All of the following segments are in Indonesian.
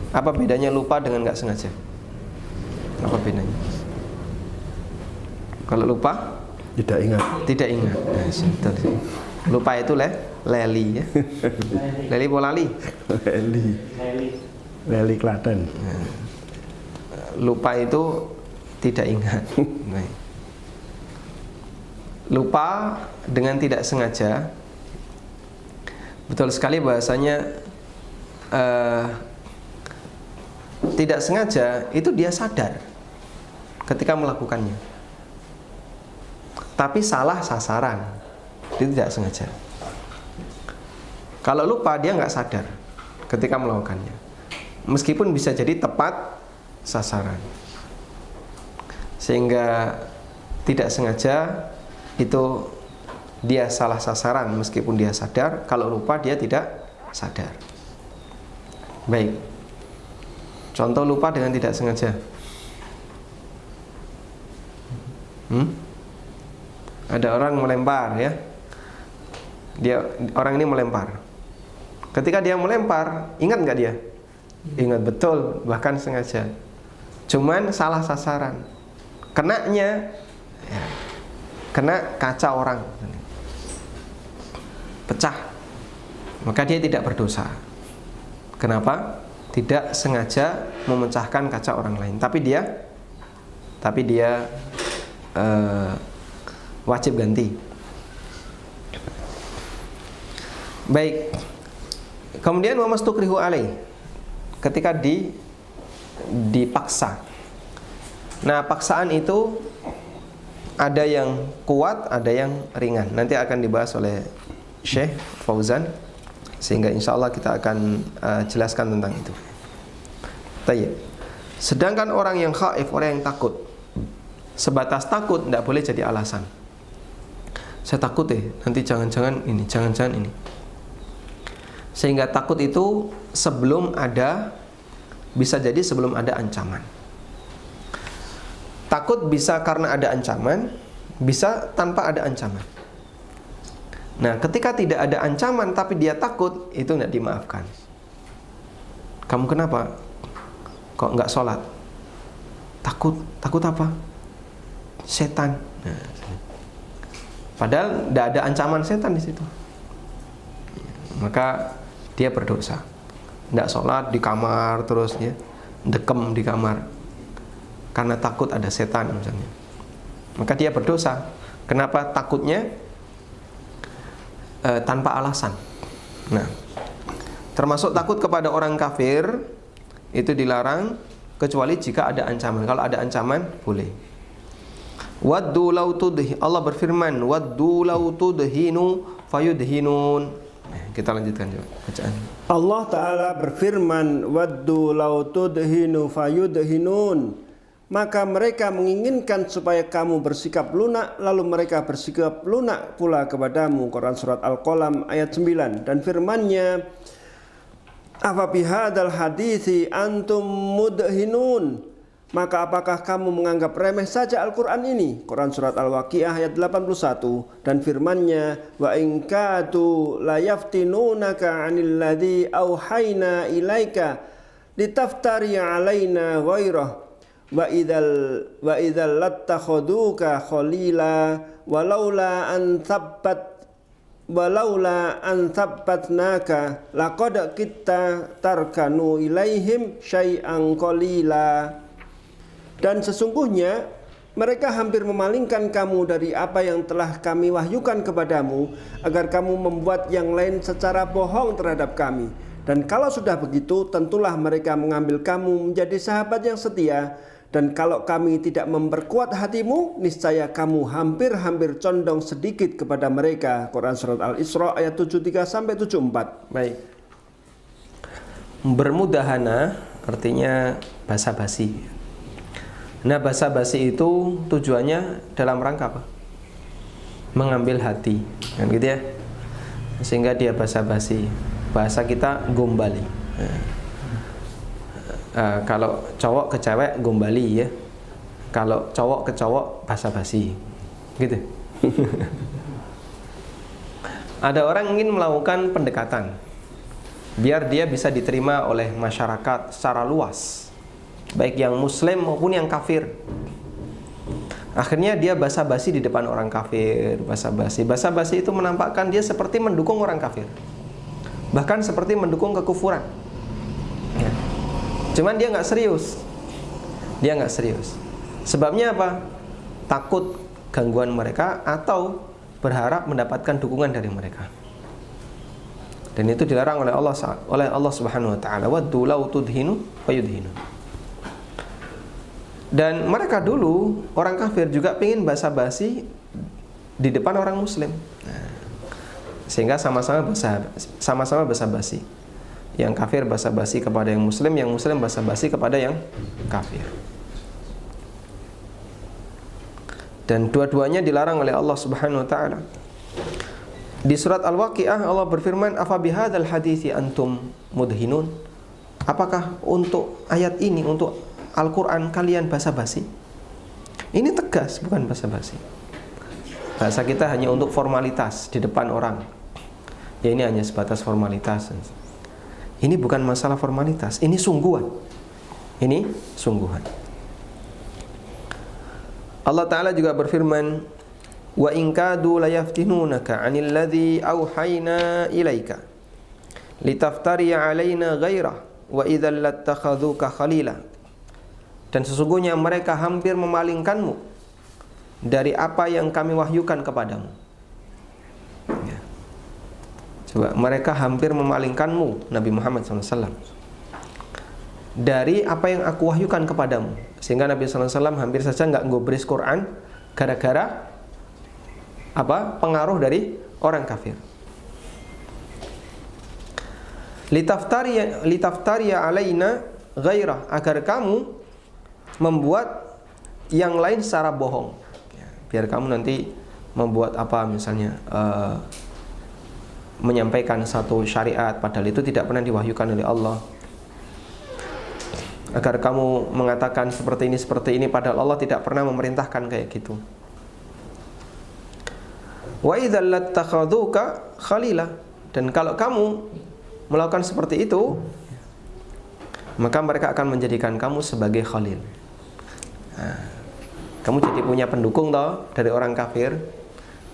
Apa bedanya lupa dengan nggak sengaja? Apa bedanya? Kalau lupa Tidak ingat. tidak ingat. Nah, betul. Lupa itu leli ya. Leli polali. Leli Klaten. Lupa itu tidak ingat. Baik. Lupa dengan tidak sengaja. Betul sekali bahasanya tidak sengaja itu dia sadar ketika melakukannya, tapi salah sasaran, itu tidak sengaja. Kalau lupa dia nggak sadar ketika melakukannya, meskipun bisa jadi tepat sasaran, sehingga tidak sengaja itu dia salah sasaran meskipun dia sadar. Kalau lupa dia tidak sadar. Baik, contoh lupa dengan tidak sengaja. Ada orang melempar ya. Orang ini melempar. Ketika dia melempar, ingat nggak dia? Ingat betul, bahkan sengaja. Cuman salah sasaran. Kenanya ya, kena kaca orang, pecah. Maka dia tidak berdosa. Kenapa? Tidak sengaja memecahkan kaca orang lain, tapi dia wajib ganti. Baik. Kemudian wa mastukrihu alaih, ketika dipaksa. Nah, paksaan itu ada yang kuat, ada yang ringan. Nanti akan dibahas oleh Syekh Fauzan, sehingga insya Allah kita akan jelaskan tentang itu. Tayyib. Sedangkan orang yang khaif, orang yang takut, sebatas takut tidak boleh jadi alasan. Saya takut nanti jangan-jangan ini, jangan-jangan ini. Sehingga takut itu bisa jadi sebelum ada ancaman. Takut bisa karena ada ancaman, bisa tanpa ada ancaman. Nah, ketika tidak ada ancaman tapi dia takut, itu tidak dimaafkan. Kamu kenapa? Kok nggak sholat? Takut apa? Setan. Nah, padahal tidak ada ancaman setan di situ. Maka dia berdosa. Tidak sholat di kamar terus ya, dekem di kamar karena takut ada setan misalnya. Maka dia berdosa. Kenapa? Takutnya tanpa alasan. Nah, termasuk takut kepada orang kafir itu dilarang kecuali jika ada ancaman. Kalau ada ancaman boleh. Waddu law tudhi, Allah berfirman, waddu law tudhinu fayudhinun. Kita lanjutkan coba bacaan. Allah Ta'ala berfirman, waddu law tudhinu fayudhinun. Maka mereka menginginkan supaya kamu bersikap lunak, lalu mereka bersikap lunak pula kepadamu. Quran Surat Al-Qalam ayat 9. Dan firmannya, afa bihadzal hadithi antum mudhinun. Maka apakah kamu menganggap remeh saja Al-Quran ini? Quran Surat Al-Waqiah ayat 81. Dan firmannya, wa in kadu la yaftinunaka 'anil ladzi auhayna ilaika litaftari 'alaina ghairah. Wa idzal lattakhaduka khalila walaula an thabbatnaka laqad kitta tarkanu ilaihim syai'an qalila. Dan sesungguhnya mereka hampir memalingkan kamu dari apa yang telah kami wahyukan kepadamu, agar kamu membuat yang lain secara bohong terhadap kami. Dan kalau sudah begitu, tentulah mereka mengambil kamu menjadi sahabat yang setia. Dan kalau kami tidak memperkuat hatimu, niscaya kamu hampir-hampir condong sedikit kepada mereka. Quran Surat Al-Isra ayat 73-74. Baik. Bermudahana artinya basa-basi. Nah, basa-basi itu tujuannya dalam rangka apa? Mengambil hati, kan gitu ya. Sehingga dia basa-basi. Bahasa kita gombali. Kalau cowok ke cewek gombali ya. Kalau cowok ke cowok basa-basi. Gitu. Ada orang ingin melakukan pendekatan. biar dia bisa diterima oleh masyarakat secara luas, baik yang muslim maupun yang kafir. Akhirnya dia basa-basi di depan orang kafir, basa-basi. Basa-basi itu menampakkan dia seperti mendukung orang kafir, bahkan seperti mendukung kekufuran. Ya. Cuman dia nggak serius. Dia nggak serius. Sebabnya apa? Takut gangguan mereka atau berharap mendapatkan dukungan dari mereka. Dan itu dilarang oleh Allah Subhanahu wa taala. Waddu law tudhinu fayudhinu. Dan mereka dulu orang kafir juga ingin basa-basi di depan orang muslim. Nah, sehingga sama-sama basa-basi. Yang kafir basa-basi kepada yang muslim basa-basi kepada yang kafir. Dan dua-duanya dilarang oleh Allah Subhanahu wa taala. Di surat Al-Waqiah Allah berfirman, "Afa bihadzal hadithi antum mudhinun?" Apakah untuk ayat ini, untuk Al-Qur'an kalian basa-basi? Ini tegas, bukan basa-basi. Bahasa kita hanya untuk formalitas di depan orang. Ya ini hanya sebatas formalitas. Ini bukan masalah formalitas, ini sungguhan. Ini sungguhan. Allah Ta'ala juga berfirman, wa in kadu layaftinunaka 'anil ladzi auhayna ilaika litaftari 'alaina ghairah wa idzal lattakhadhuka khalila. Dan sesungguhnya mereka hampir memalingkanmu dari apa yang kami wahyukan kepadamu. Ya. Coba, mereka hampir memalingkanmu Nabi Muhammad SAW dari apa yang aku wahyukan kepadamu, sehingga Nabi SAW hampir saja nggak ngobris Quran gara-gara apa? Pengaruh dari orang kafir. Litaftari alaina ghairah, agar kamu membuat yang lain secara bohong. Ya, biar kamu nanti membuat apa, misalnya menyampaikan satu syariat padahal itu tidak pernah diwahyukan oleh Allah. Agar kamu mengatakan seperti ini padahal Allah tidak pernah memerintahkan kayak gitu. Wa idzal lattakhadhuka khalila, dan kalau kamu melakukan seperti itu, maka mereka akan menjadikan kamu sebagai khalil. Nah, kamu jadi punya pendukung toh dari orang kafir.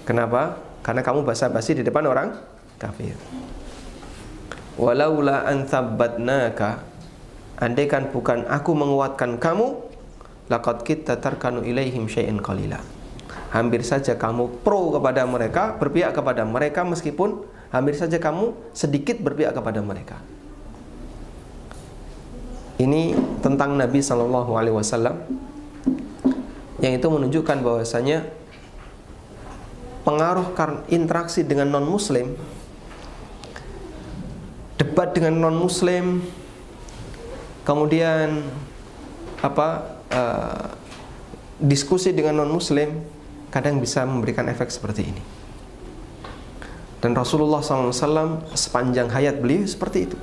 Kenapa? Karena kamu basa-basi di depan orang kafir. Walaula an tsabbatnaka, andaikan bukan aku menguatkan kamu, laqad kitta tarkanu ilaihim syai'an qalila. Hampir saja kamu pro kepada mereka, berpihak kepada mereka, meskipun hampir saja kamu sedikit berpihak kepada mereka. Ini tentang Nabi SAW, yang itu menunjukkan bahwasanya pengaruh interaksi dengan non-muslim, debat dengan non-muslim, kemudian diskusi dengan non-muslim, kadang bisa memberikan efek seperti ini. Dan Rasulullah SAW sepanjang hayat beliau seperti itu.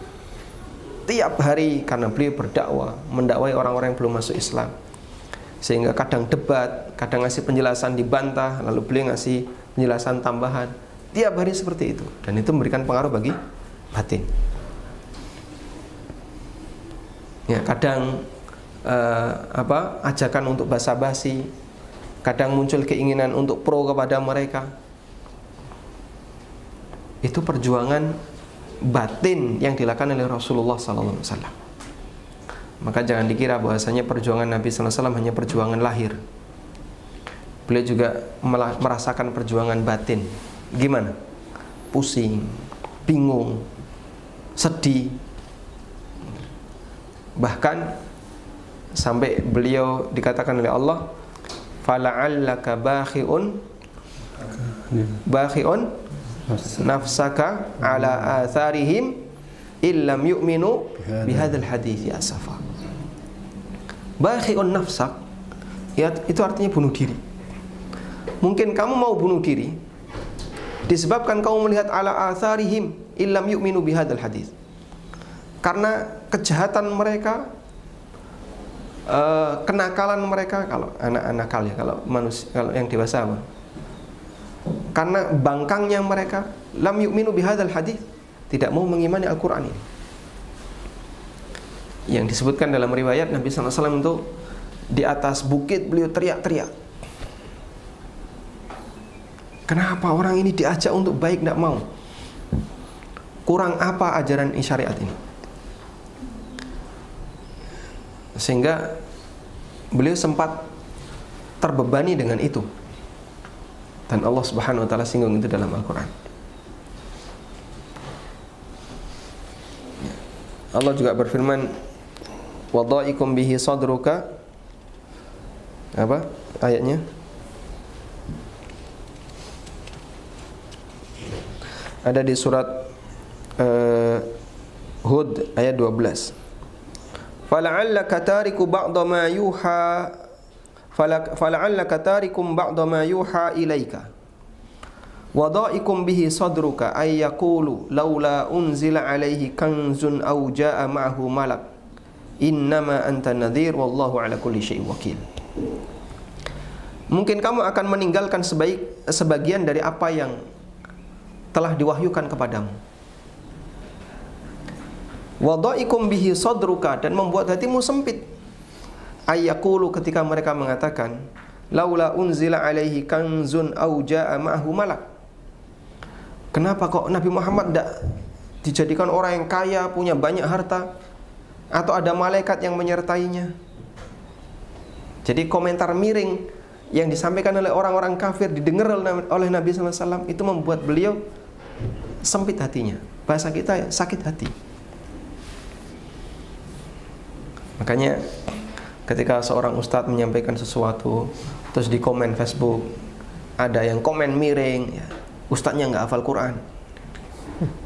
Tiap hari, karena beliau berdakwah, mendakwai orang-orang yang belum masuk Islam, sehingga kadang debat, kadang ngasih penjelasan dibantah, lalu beliau ngasih penjelasan tambahan. Tiap hari seperti itu, dan itu memberikan pengaruh bagi batin. Ya, kadang ajakan untuk basa-basi, kadang muncul keinginan untuk pro kepada mereka. Itu perjuangan batin yang dilakukan oleh Rasulullah SAW. Maka jangan dikira bahwasanya perjuangan Nabi SAW hanya perjuangan lahir. Beliau juga merasakan perjuangan batin. Gimana? Pusing, bingung, sedih. Bahkan sampai beliau dikatakan oleh Allah, fala'allaka bakhi'un nafsaka ala atharihim illam yu'minu bihadzal hadithi asafa. Bakhi'un nafsak, ya, itu artinya bunuh diri. Mungkin kamu mau bunuh diri disebabkan kamu melihat ala atharihim illam yu'minu bihadzal hadits, karena kejahatan mereka, kenakalan mereka. Kalau anak-anak kali, kalau manusia, kalau yang dewasa apa? Karena bangkangnya mereka, lam yu'minu bihadzal hadits, tidak mau mengimani Al-Qur'an ini. Yang disebutkan dalam riwayat Nabi SAW itu di atas bukit beliau teriak-teriak. Kenapa orang ini diajak untuk baik tidak mau? Kurang apa ajaran syariat ini? Sehingga beliau sempat terbebani dengan itu. Dan Allah Subhanahu wa taala singgung itu dalam Al-Qur'an. Allah juga berfirman, "Wadha'ikum bihi sadruka." Apa ayatnya? Ada di surat Hud ayat 12. Fala'allaka tariku ba'da ma yuha fala'allaka tarikum ba'da ma yuha ilaika. Wadha'ikum bihi sadruka ay yaqulu laula unzila alaihi kanzun aw jaa'a ma'ahu malak. Innama anta nadhir wallahu ala kulli syai'in wakil. Mungkin kamu akan meninggalkan sebagian dari apa yang telah diwahyukan kepadamu. Wadha'ikum bihi sadruka, dan membuat hatimu sempit. Ayyaqulu, ketika mereka mengatakan laula unzila alaihi kanzun aw jaa'a ma'ahu malak. Kenapa kok Nabi Muhammad tidak dijadikan orang yang kaya, punya banyak harta, atau ada malaikat yang menyertainya? Jadi komentar miring yang disampaikan oleh orang-orang kafir didengar oleh Nabi SAW itu membuat beliau sempit hatinya. Bahasa kita sakit hati. Makanya ketika seorang ustadz menyampaikan sesuatu, terus di komen Facebook ada yang komen miring, ya, ustadznya nggak hafal Quran.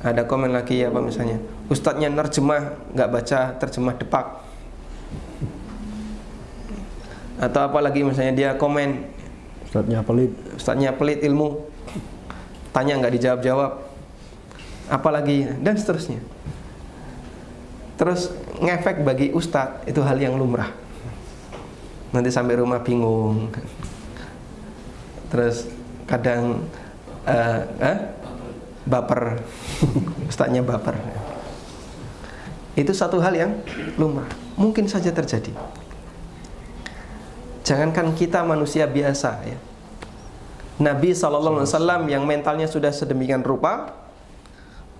Ada komen lagi apa misalnya, ustadznya nerjemah nggak baca terjemah Depak. Atau apalagi misalnya dia komen, ustadznya pelit ilmu, tanya nggak dijawab-jawab, apalagi, dan seterusnya. Terus ngefek bagi ustadz itu hal yang lumrah. Nanti sampai rumah bingung. Terus kadang baper, ustadznya baper. Itu satu hal yang lumrah, mungkin saja terjadi. Jangankan kita manusia biasa, ya. Nabi SAW yang mentalnya sudah sedemikian rupa,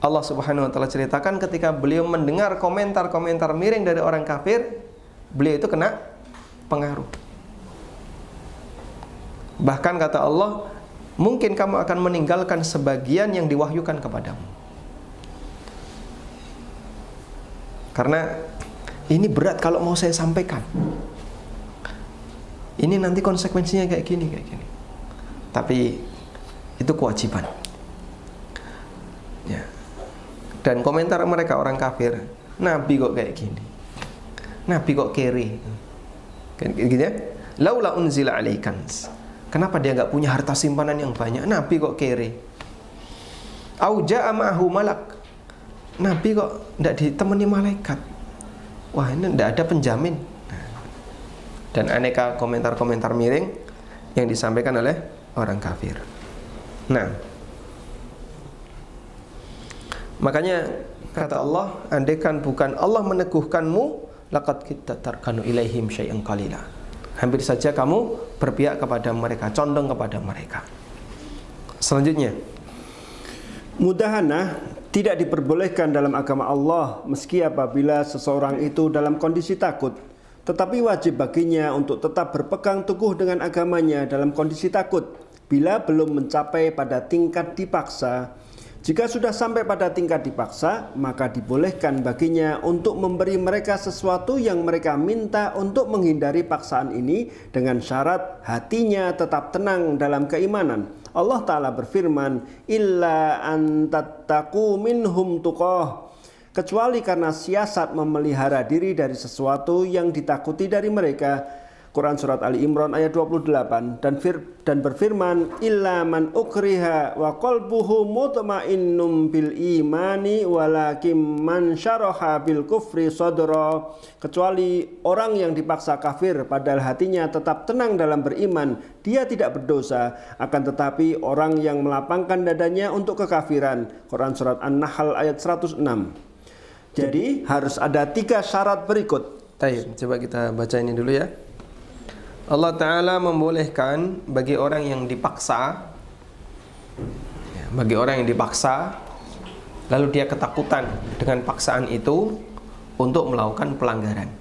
Allah Subhanahu wa taala ceritakan ketika beliau mendengar komentar-komentar miring dari orang kafir, beliau itu kena pengaruh. Bahkan kata Allah, mungkin kamu akan meninggalkan sebagian yang diwahyukan kepadamu. Karena ini berat kalau mau saya sampaikan. Ini nanti konsekuensinya kayak gini. Tapi itu kewajiban. Ya. Dan komentar mereka orang kafir, Nabi kok kayak gini, Nabi kok kere, gitu ya. Laula unzila alaikan, kenapa dia nggak punya harta simpanan yang banyak? Nabi kok kere. Au jaa'a ma'ahu malak, Nabi kok tidak ditemani malaikat. Wah, ini tidak ada penjamin. Dan aneka komentar-komentar miring yang disampaikan oleh orang kafir. Nah, makanya kata Allah, andaikan bukan Allah meneguhkanmu, laqad kita tarkanu ilaihim syai'an qalila. Hampir saja kamu berpihak kepada mereka, condong kepada mereka. Selanjutnya, mudahanah tidak diperbolehkan dalam agama Allah meski apabila seseorang itu dalam kondisi takut, tetapi wajib baginya untuk tetap berpegang teguh dengan agamanya dalam kondisi takut bila belum mencapai pada tingkat dipaksa. Jika sudah sampai pada tingkat dipaksa, maka dibolehkan baginya untuk memberi mereka sesuatu yang mereka minta untuk menghindari paksaan ini dengan syarat hatinya tetap tenang dalam keimanan. Allah Ta'ala berfirman, illa an tattaqu minhum tuqah, kecuali karena siasat memelihara diri dari sesuatu yang ditakuti dari mereka. Quran Surat Ali Imran ayat 28. Dan berfirman, illa man ukriha wa qalbuhu mutmainnum bil imani walakim man syaraha bil kufri sadra, kecuali orang yang dipaksa kafir padahal hatinya tetap tenang dalam beriman, dia tidak berdosa. Akan tetapi orang yang melapangkan dadanya untuk kekafiran. Quran Surat An-Nahl ayat 106. Jadi harus ada 3 syarat berikut. Baik, coba kita baca ini dulu ya. Allah Ta'ala membolehkan bagi orang yang dipaksa, bagi orang yang dipaksa lalu dia ketakutan dengan paksaan itu untuk melakukan pelanggaran.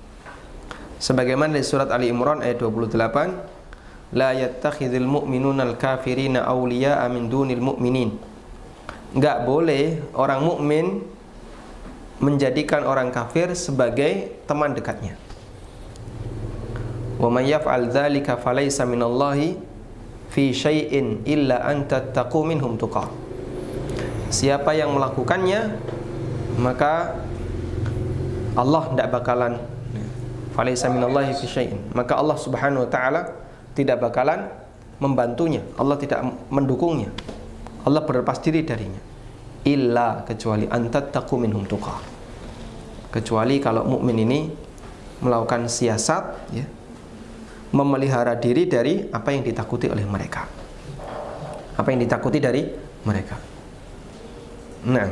Sebagaimana di surat Ali Imran ayat 28, la yattakhidhul mu'minuna al-kafirina awliya'a min dunil mu'minin. Enggak boleh orang mukmin menjadikan orang kafir sebagai teman dekatnya. Wa may yaf'al dzalika falaysa minallahi fi syai'in illa an tattaqu minhum tuqa. Siapa yang melakukannya maka Allah tidak bakalan falaysa minallahi fi syai'in, maka Allah Subhanahu wa taala tidak bakalan membantunya, Allah tidak mendukungnya, Allah berlepas diri darinya. Illa, kecuali antattaqu minhum tuqa, kecuali kalau mukmin ini melakukan siasat ya, memelihara diri dari apa yang ditakuti oleh mereka, apa yang ditakuti dari mereka. Nah,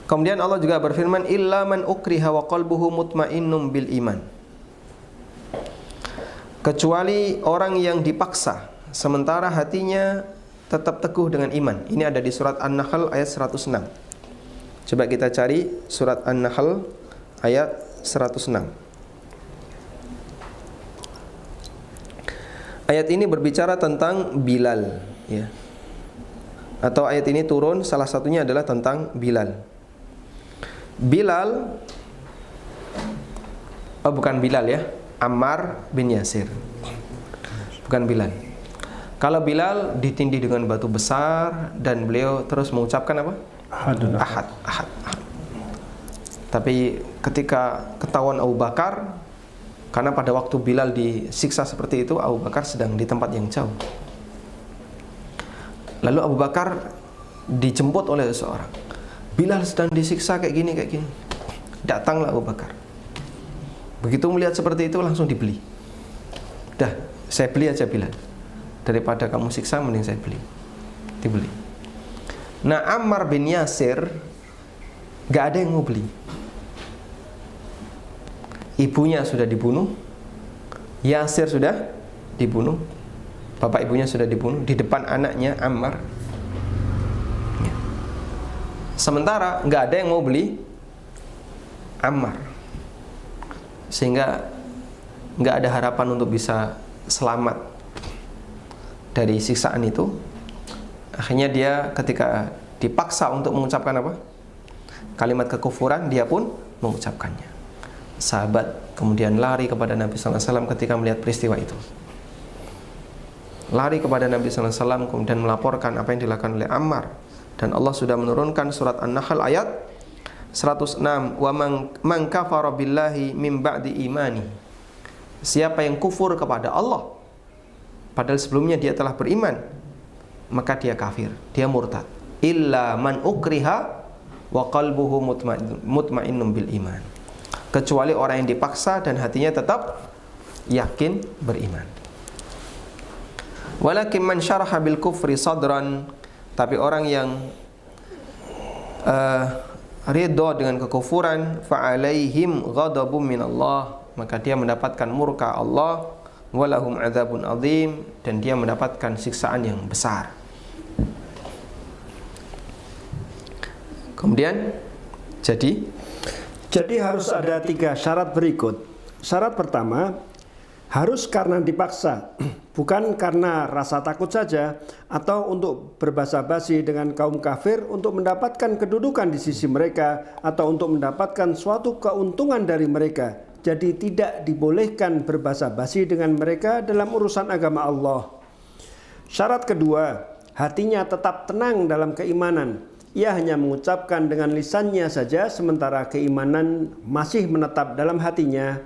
kemudian Allah juga berfirman, illa man ukriha wa qalbuhu mutmainnum bil iman, kecuali orang yang dipaksa sementara hatinya tetap teguh dengan iman. Ini ada di surat An-Nahl ayat 106. Coba kita cari surat An-Nahl ayat 106. Ayat ini berbicara tentang Bilal ya. Atau ayat ini turun salah satunya adalah tentang Bilal. Bilal, oh bukan Bilal ya, Ammar bin Yasir. Bukan Bilal. Kalau Bilal ditindih dengan batu besar dan beliau terus mengucapkan apa? Ahad. Tapi ketika ketahuan Abu Bakar, karena pada waktu Bilal disiksa seperti itu, Abu Bakar sedang di tempat yang jauh. Lalu Abu Bakar dijemput oleh seseorang. Bilal sedang disiksa kayak gini. Datanglah Abu Bakar. Begitu melihat seperti itu langsung dibeli. Dah, saya beli aja Bilal. Daripada kamu siksa mending saya beli. Dibeli. Nah, Ammar bin Yasir gak ada yang mau beli. Ibunya sudah dibunuh, Yasir sudah dibunuh, bapak ibunya sudah dibunuh di depan anaknya Ammar. Sementara gak ada yang mau beli Ammar, sehingga gak ada harapan untuk bisa selamat dari siksaan itu. Akhirnya dia ketika dipaksa untuk mengucapkan apa? Kalimat kekufuran, dia pun mengucapkannya. Sahabat kemudian lari kepada Nabi sallallahu alaihi wasallam ketika melihat peristiwa itu. Lari kepada Nabi sallallahu alaihi wasallam kemudian melaporkan apa yang dilakukan oleh Ammar, dan Allah sudah menurunkan surat An-Nahl ayat 106, wa man kafara billahi min ba'di imani. Siapa yang kufur kepada Allah padahal sebelumnya dia telah beriman, maka dia kafir, dia murtad. Illa man ukriha wa qalbuhu mutmainnum bil iman, kecuali orang yang dipaksa dan hatinya tetap yakin beriman. Walakin man syaraha bil kufri sadran, tapi orang yang ridho dengan kekufuran, fa alaihim ghadabun minallah, maka dia mendapatkan murka Allah, walahum adzabun adzim, dan dia mendapatkan siksaan yang besar. Kemudian jadi harus ada 3 syarat berikut. Syarat pertama, harus karena dipaksa, bukan karena rasa takut saja atau untuk berbasa-basi dengan kaum kafir untuk mendapatkan kedudukan di sisi mereka atau untuk mendapatkan suatu keuntungan dari mereka. Jadi tidak dibolehkan berbasa-basi dengan mereka dalam urusan agama Allah. Syarat kedua, hatinya tetap tenang dalam keimanan. Ia hanya mengucapkan dengan lisannya saja sementara keimanan masih menetap dalam hatinya.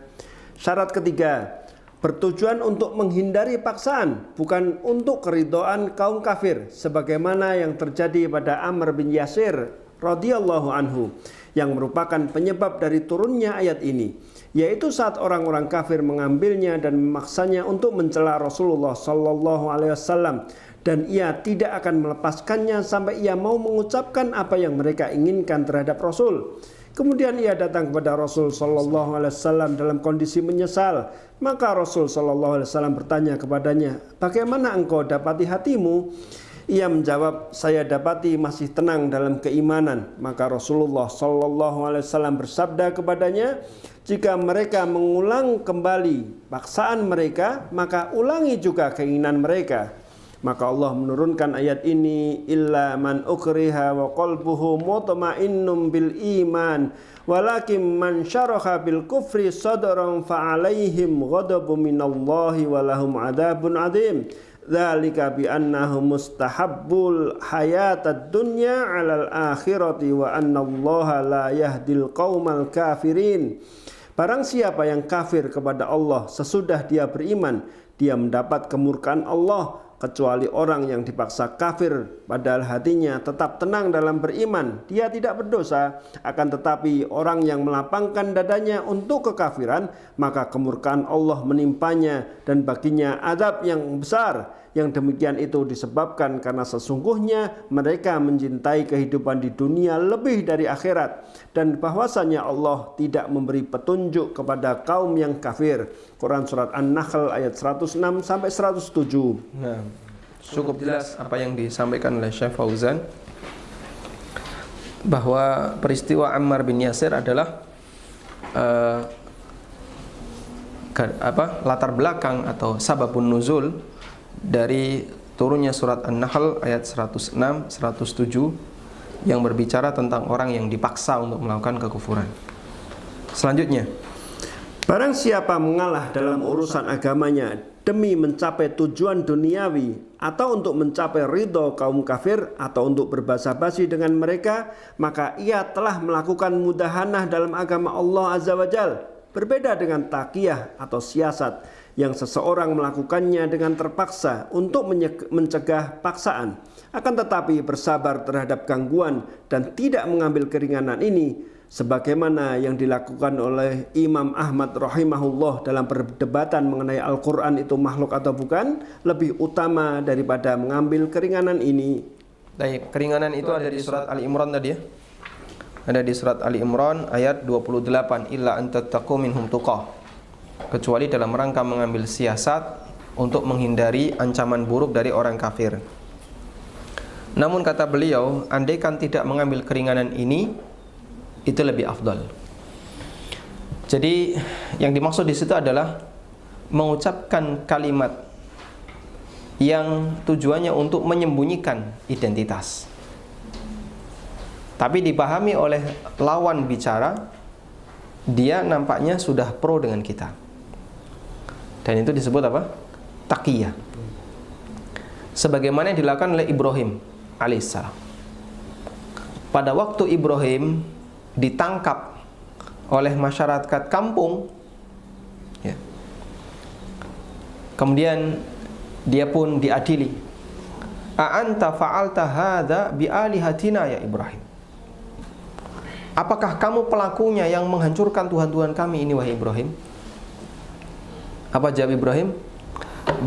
Syarat ketiga, bertujuan untuk menghindari paksaan, bukan untuk keridhaan kaum kafir, sebagaimana yang terjadi pada Ammar bin Yasir radhiyallahu anhu, yang merupakan penyebab dari turunnya ayat ini, yaitu saat orang-orang kafir mengambilnya dan memaksanya untuk mencela Rasulullah sallallahu alaihi wasallam, dan ia tidak akan melepaskannya sampai ia mau mengucapkan apa yang mereka inginkan terhadap Rasul. Kemudian ia datang kepada Rasul sallallahu alaihi wasallam dalam kondisi menyesal. Maka Rasul sallallahu alaihi wasallam bertanya kepadanya, "Bagaimana engkau dapati hatimu?" Ia menjawab, "Saya dapati masih tenang dalam keimanan." Maka Rasulullah sallallahu alaihi wasallam bersabda kepadanya, "Jika mereka mengulang kembali paksaan mereka, maka ulangi juga keinginan mereka." Maka Allah menurunkan ayat ini, "Illa man ukriha wa qalbuhu mutmainnun bil iman walakin man syaraha bil kufri sadran fa alaihim ghadabun minallahi wa lahum adzabun adzim. Dzalika bi annahum mustahabbul hayatad dunya 'alal akhirati wa annallaha la yahdil qaumal kafirin." Barang siapa yang kafir kepada Allah sesudah dia beriman, dia mendapat kemurkaan Allah, kecuali orang yang dipaksa kafir padahal hatinya tetap tenang dalam beriman, dia tidak berdosa. Akan tetapi orang yang melapangkan dadanya untuk kekafiran, maka kemurkaan Allah menimpanya dan baginya azab yang besar. Yang demikian itu disebabkan karena sesungguhnya mereka mencintai kehidupan di dunia lebih dari akhirat, dan bahwasanya Allah tidak memberi petunjuk kepada kaum yang kafir. Quran surat An-Nahl ayat 106 sampai 107. Nah, cukup jelas apa yang disampaikan oleh Syekh Fauzan, bahwa peristiwa Ammar bin Yasir adalah latar belakang atau sababun nuzul dari turunnya surat An-Nahl ayat 106, 107 yang berbicara tentang orang yang dipaksa untuk melakukan kekufuran. Selanjutnya, barang siapa mengalah dalam urusan agamanya demi mencapai tujuan duniawi atau untuk mencapai ridho kaum kafir atau untuk berbasa-basi dengan mereka, maka ia telah melakukan mudahanah dalam agama Allah Azza wa Jalla. Berbeda dengan taqiyah atau siasat yang seseorang melakukannya dengan terpaksa untuk mencegah paksaan, akan tetapi bersabar terhadap gangguan dan tidak mengambil keringanan ini, sebagaimana yang dilakukan oleh Imam Ahmad rahimahullah dalam perdebatan mengenai Al-Quran itu makhluk atau bukan, lebih utama daripada mengambil keringanan ini. baik, keringanan itu ada di surat Ali Imran tadi ya. Ada di surat Ali Imran ayat 28, illa an tattaqu minhum tuqah, kecuali dalam rangka mengambil siasat untuk menghindari ancaman buruk dari orang kafir. Namun kata beliau, andaikan tidak mengambil keringanan ini, itu lebih afdal. Jadi yang dimaksud di situ adalah mengucapkan kalimat yang tujuannya untuk menyembunyikan identitas, tapi dipahami oleh lawan bicara, dia nampaknya sudah pro dengan kita. Dan itu disebut apa? Taqiyah. Sebagaimana yang dilakukan oleh Ibrahim alaihissalam. Pada waktu Ibrahim ditangkap oleh masyarakat kampung, ya, kemudian dia pun diadili. A'anta fa'alta hadza bi'alihatina ya Ibrahim. Apakah kamu pelakunya yang menghancurkan Tuhan-Tuhan kami ini wahai Ibrahim? Apa jawab Ibrahim?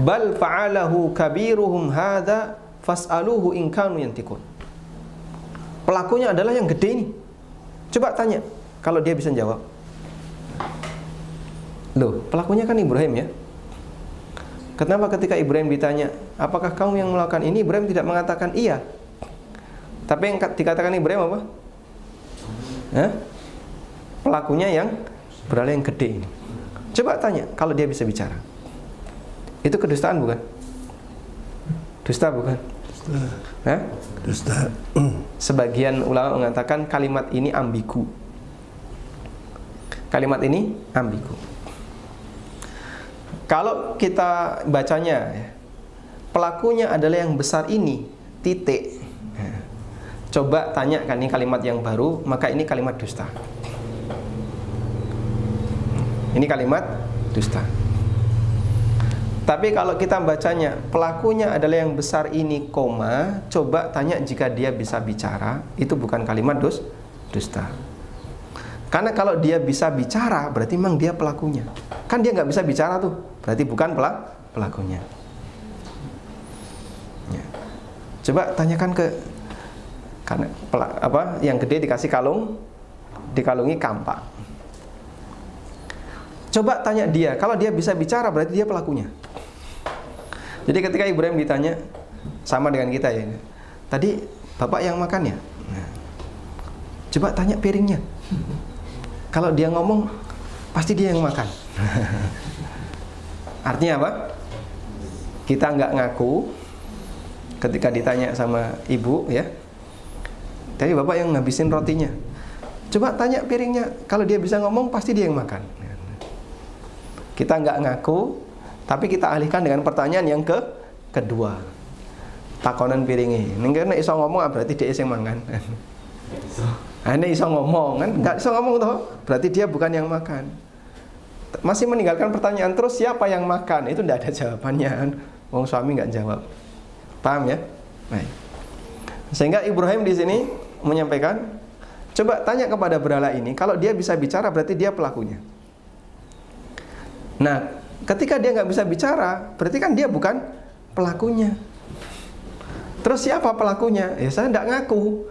Bal fa'alahu kabiruhum hadza fas'aluhu in kanu yantiqun. Pelakunya adalah yang gede ini. Coba tanya kalau dia bisa jawab. Loh, pelakunya kan Ibrahim ya. Kenapa ketika Ibrahim ditanya, apakah kamu yang melakukan ini? Ibrahim tidak mengatakan iya. Tapi yang dikatakan Ibrahim apa? Pelakunya yang beralih yang gede ini. Coba tanya kalau dia bisa bicara. Itu kedustaan bukan? Dusta bukan? Dusta. Sebagian ulama mengatakan kalimat ini ambigu. Kalimat ini ambigu. Kalau kita bacanya, pelakunya adalah yang besar ini, titik. Coba tanyakan ini kalimat yang baru, maka ini kalimat dusta. Ini kalimat dusta. Tapi kalau kita bacanya, pelakunya adalah yang besar ini, koma, coba tanya jika dia bisa bicara, itu bukan kalimat dusta. Karena kalau dia bisa bicara, berarti memang dia pelakunya. Kan dia nggak bisa bicara tuh, berarti bukan pelakunya. Ya. Coba tanyakan ke, karena yang gede dikasih kalung dikalungi kampak. Coba tanya dia, kalau dia bisa bicara berarti dia pelakunya. Jadi ketika Ibrahim ditanya, sama dengan kita ya, tadi bapak yang makan ya? Nah, coba tanya piringnya. Kalau dia ngomong, pasti dia yang makan. Artinya apa? Kita nggak ngaku ketika ditanya sama ibu ya. Tadi bapak yang ngabisin rotinya. Coba tanya piringnya, kalau dia bisa ngomong, pasti dia yang makan. Kita nggak ngaku, tapi kita alihkan dengan pertanyaan yang kedua. Takonan piringnya. Nengkene iso ngomong berarti dia yang mangan. Ini iso ngomong kan? Nggak iso ngomong toh, berarti dia bukan yang makan. Masih meninggalkan pertanyaan terus, siapa yang makan? Itu tidak ada jawabannya. Wong suami nggak jawab. Paham ya? Baik. Sehingga Ibrahim di sini menyampaikan, coba tanya kepada berhala ini, kalau dia bisa bicara berarti dia pelakunya. Nah, ketika dia nggak bisa bicara, berarti kan dia bukan pelakunya. Terus siapa pelakunya? Ya saya tidak ngaku.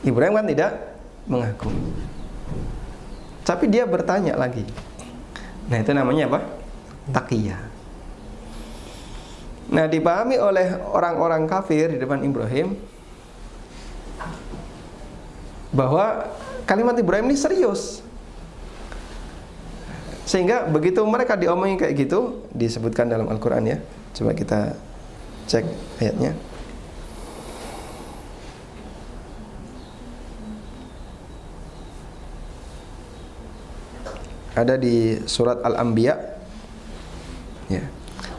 Ibrahim kan tidak mengaku. Tapi dia bertanya lagi. Nah, itu namanya apa? Taqiyah. Nah, dipahami oleh orang-orang kafir di depan Ibrahim bahwa kalimat Ibrahim ini serius. Sehingga begitu mereka diomongin kayak gitu, disebutkan dalam Al-Quran ya. Coba kita cek ayatnya. Ada di surat Al-Anbiya ya.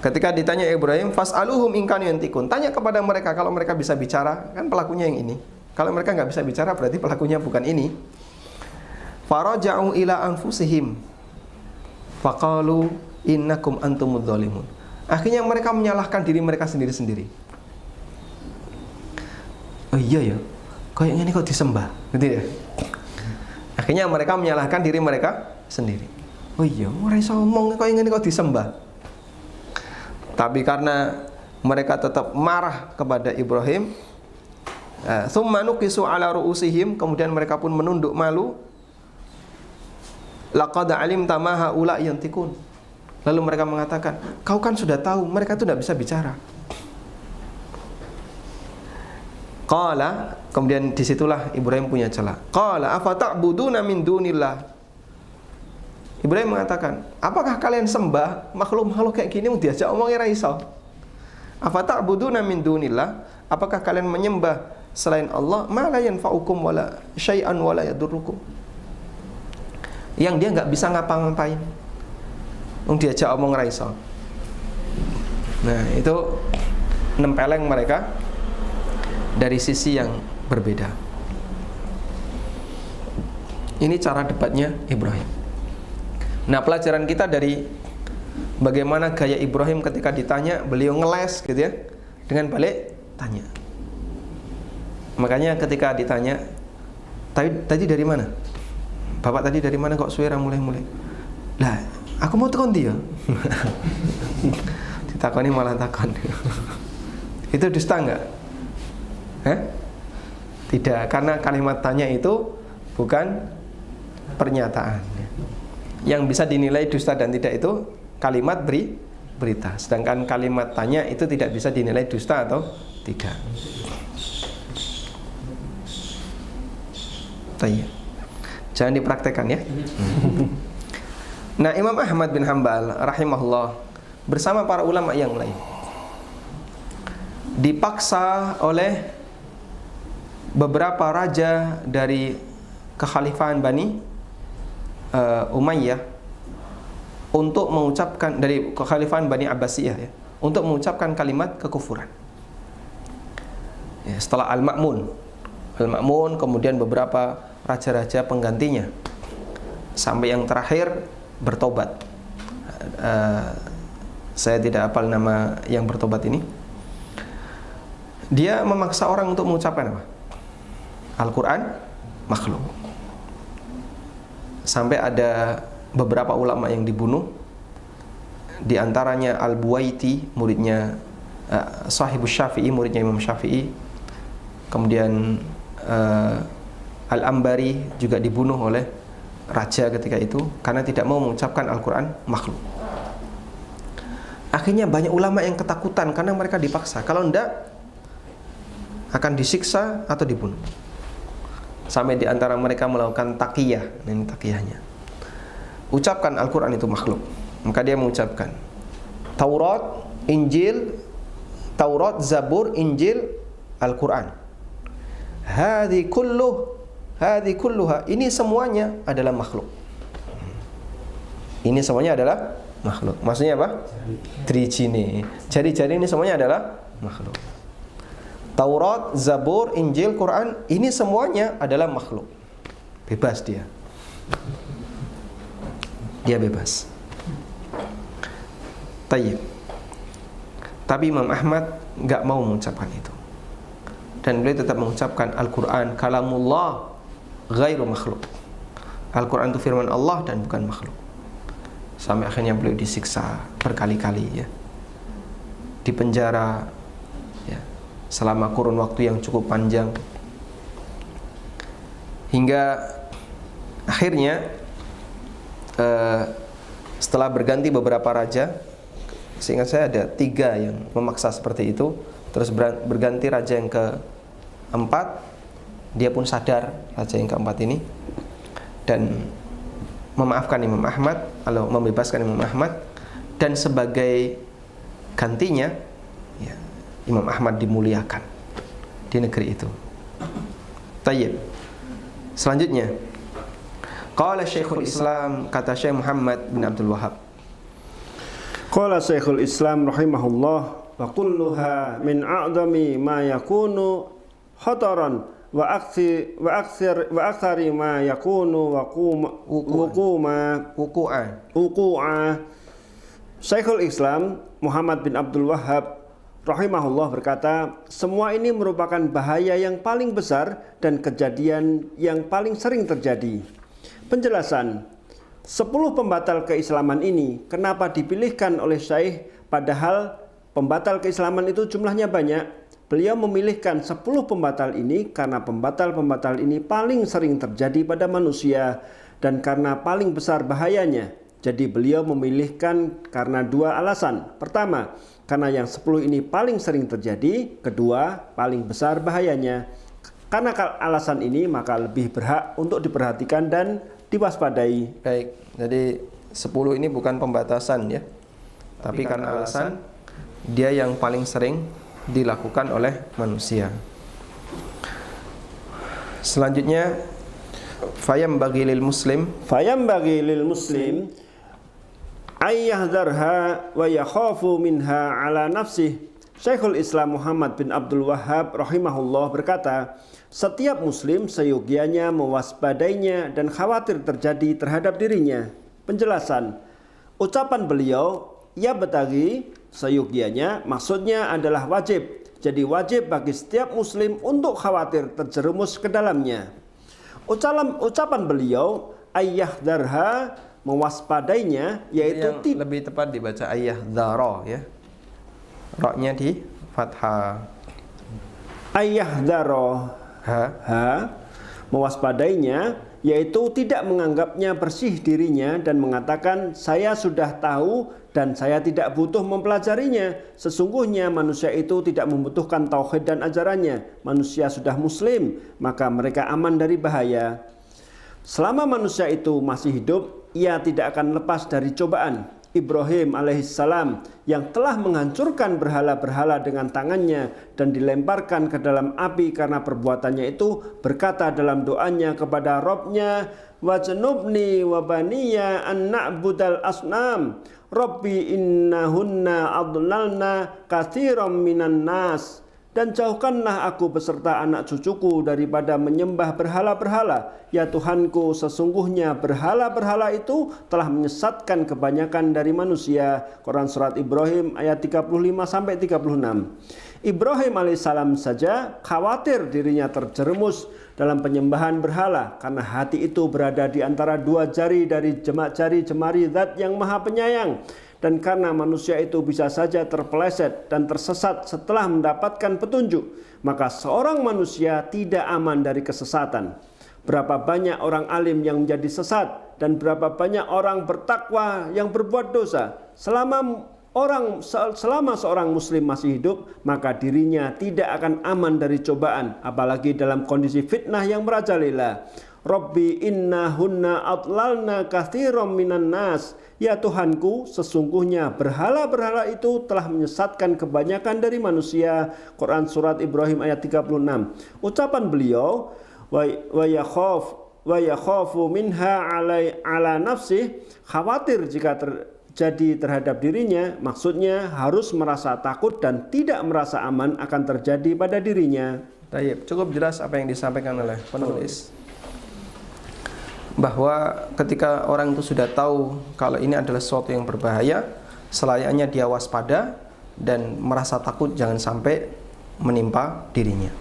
Ketika ditanya Ibrahim, fas'aluhum in kanu yantikun. Tanya kepada mereka kalau mereka bisa bicara, kan pelakunya yang ini. Kalau mereka nggak bisa bicara berarti pelakunya bukan ini. Faraja'u ila anfusihim faqalu innakum antumudz zalimun. Akhirnya mereka menyalahkan diri mereka sendiri-sendiri. Oh iya ya, kayaknya ini kok disembah, gitu ya. Akhirnya mereka menyalahkan diri mereka sendiri. Oh iya, ora iso ngomong kok ini kok disembah. Tapi karena mereka tetap marah kepada Ibrahim, tsumma nuqisu ala ru'usihim, kemudian mereka pun menunduk malu. Laqad alimta ma haula yantikun. Lalu mereka mengatakan, kau kan sudah tahu mereka itu tidak bisa bicara. Qala, kemudian disitulah Ibrahim punya celah. Qala afata'buduna min dunillah. Ibrahim mengatakan, apakah kalian sembah makhluk-makhluk kayak gini mau diajak omongnya ra iso? Afata'buduna min dunillah, apakah kalian menyembah selain Allah ma la yanfa'ukum wala syai'an wala yadurrukum? Yang dia nggak bisa ngapa-ngapain, diajak omong ra iso. Nah, itu nempeleng mereka dari sisi yang berbeda. Ini cara debatnya Ibrahim. Nah, pelajaran kita dari bagaimana gaya Ibrahim ketika ditanya, beliau ngeles gitu ya, dengan balik tanya. Makanya ketika ditanya, tadi dari mana? Bapak tadi dari mana kok suara mulai-mulai? Lah, aku mau tekan dia. Ditakoni malah takon. Itu dusta enggak? Tidak, karena kalimat tanya itu bukan pernyataan. Yang bisa dinilai dusta dan tidak itu kalimat berita. Sedangkan kalimat tanya itu tidak bisa dinilai dusta atau tidak. Tanya. Jangan dipraktekkan ya. Nah, Imam Ahmad bin Hanbal rahimahullah bersama para ulama yang lain dipaksa oleh beberapa raja dari kekhalifahan Bani Umayyah untuk mengucapkan, dari kekhalifahan Bani Abbasiyah ya, untuk mengucapkan kalimat kekufuran ya, setelah Al-Ma'mun, kemudian beberapa raja-raja penggantinya sampai yang terakhir bertobat. Saya tidak hafal nama yang bertobat ini. Dia memaksa orang untuk mengucapkan apa? Al-Quran makhluk. Sampai ada beberapa ulama yang dibunuh, di antaranya Al-Buwaiti, muridnya Sahibus Syafi'i, muridnya Imam Syafi'i. Kemudian Al-Ambari juga dibunuh oleh raja ketika itu karena tidak mau mengucapkan Al-Quran makhluk. Akhirnya banyak ulama yang ketakutan karena mereka dipaksa. Kalau tidak akan disiksa atau dibunuh. Sampai di antara mereka melakukan taqiyah. Ini taqiyahnya. Ucapkan Al-Quran itu makhluk. Maka dia mengucapkan Taurat, Injil, Taurat, Zabur, Injil, Al-Quran. Hadhi kulluha, ini semuanya adalah makhluk. Ini semuanya adalah makhluk. Maksudnya apa? Trijine. Jari-jari ini semuanya adalah makhluk. Taurat, Zabur, Injil, Quran, ini semuanya adalah makhluk. Bebas dia. Dia bebas. Tayyib. Tapi Imam Ahmad enggak mau mengucapkan itu. Dan beliau tetap mengucapkan Al-Quran kalamullah ghairu makhluk. Al-Quran itu firman Allah dan bukan makhluk. Sampai akhirnya beliau disiksa berkali-kali ya. Di penjara ya, selama kurun waktu yang cukup panjang. Hingga akhirnya setelah berganti beberapa raja, seingat saya ada 3 yang memaksa seperti itu. Terus berganti raja yang keempat, dia pun sadar raja yang keempat ini dan memaafkan Imam Ahmad, lalu membebaskan Imam Ahmad, dan sebagai gantinya ya, Imam Ahmad dimuliakan di negeri itu. Tayyib. Selanjutnya, qala Syekhul Islam, kata Syekh Muhammad bin Abdul Wahhab. Qala Syekhul Islam rahimahullah, wa kulluha min a'dami ma yakunu khataran wa aktsari ma yakunu wuqu'a. Syekhul Islam Muhammad bin Abdul Wahhab rahimahullah berkata, semua ini merupakan bahaya yang paling besar dan kejadian yang paling sering terjadi. Penjelasan 10 pembatal keislaman ini kenapa dipilihkan oleh Syekh, padahal pembatal keislaman itu jumlahnya banyak. Beliau memilihkan 10 pembatal ini karena pembatal-pembatal ini paling sering terjadi pada manusia dan karena paling besar bahayanya. Jadi beliau memilihkan karena 2 alasan. Pertama, karena yang 10 ini paling sering terjadi. Kedua, paling besar bahayanya. Karena alasan ini maka lebih berhak untuk diperhatikan dan diwaspadai. Baik, jadi 10 ini bukan pembatasan ya, tapi karena alasan dia yang paling sering dilakukan oleh manusia. Selanjutnya, fayambaghi lil muslim ayyahdzarha wa yakhafu minha ala nafsih. Syekhul Islam Muhammad bin Abdul Wahhab rahimahullah berkata, setiap muslim seyogianya mewaspadainya dan khawatir terjadi terhadap dirinya. Penjelasan, ucapan beliau ya betagi seyogianya maksudnya adalah wajib. Jadi wajib bagi setiap muslim untuk khawatir terjerumus ke dalamnya. Ucapan beliau ayyahdzarha, mewaspadainya, yaitu lebih tepat dibaca ayyahdzara ya. Ra-nya di fathah. Ayyahdzara, mewaspadainya, yaitu tidak menganggapnya bersih dirinya dan mengatakan saya sudah tahu dan saya tidak butuh mempelajarinya. Sesungguhnya manusia itu tidak membutuhkan tauhid dan ajarannya. Manusia sudah muslim, maka mereka aman dari bahaya. Selama manusia itu masih hidup, ia tidak akan lepas dari cobaan. Ibrahim alaihissalam yang telah menghancurkan berhala-berhala dengan tangannya dan dilemparkan ke dalam api karena perbuatannya itu, berkata dalam doanya kepada Rabb-nya, wajnubni wa baniya an na'budal asnam Rabbi innahunna adlalna katsiran minan nas. Dan jauhkanlah aku beserta anak cucuku daripada menyembah berhala-berhala. Ya Tuhanku, sesungguhnya berhala-berhala itu telah menyesatkan kebanyakan dari manusia. Quran Surat Ibrahim ayat 35-36. Ibrahim alaihissalam saja khawatir dirinya terjerumus dalam penyembahan berhala karena hati itu berada di antara 2 jari dari jari jemari Zat yang Maha Penyayang. Dan karena manusia itu bisa saja terpeleset dan tersesat setelah mendapatkan petunjuk, maka seorang manusia tidak aman dari kesesatan. Berapa banyak orang alim yang menjadi sesat dan berapa banyak orang bertakwa yang berbuat dosa. Selama seorang muslim masih hidup, maka dirinya tidak akan aman dari cobaan, apalagi dalam kondisi fitnah yang merajalela. Rabbi innahunna adlalna katsiran minan nas. Ya Tuhanku, sesungguhnya berhala-berhala itu telah menyesatkan kebanyakan dari manusia. Quran surat Ibrahim ayat 36. Ucapan beliau, wa yakhafu minha ala nafsih, khawatir jika terjadi terhadap dirinya, maksudnya harus merasa takut dan tidak merasa aman akan terjadi pada dirinya. Baik, cukup jelas apa yang disampaikan oleh penulis, bahwa ketika orang itu sudah tahu kalau ini adalah sesuatu yang berbahaya, selayaknya dia waspada dan merasa takut jangan sampai menimpa dirinya.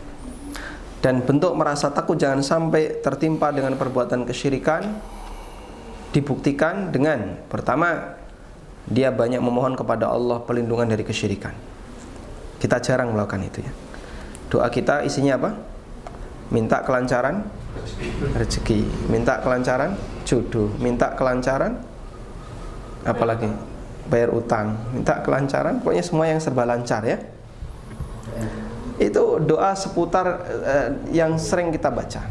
Dan bentuk merasa takut jangan sampai tertimpa dengan perbuatan kesyirikan dibuktikan dengan, pertama, dia banyak memohon kepada Allah perlindungan dari kesyirikan. Kita jarang melakukan itu ya. Doa kita isinya apa? Minta kelancaran rezeki, minta kelancaran jodoh, minta kelancaran apalagi bayar utang, minta kelancaran, pokoknya semua yang serba lancar ya. Itu doa seputar yang sering kita baca,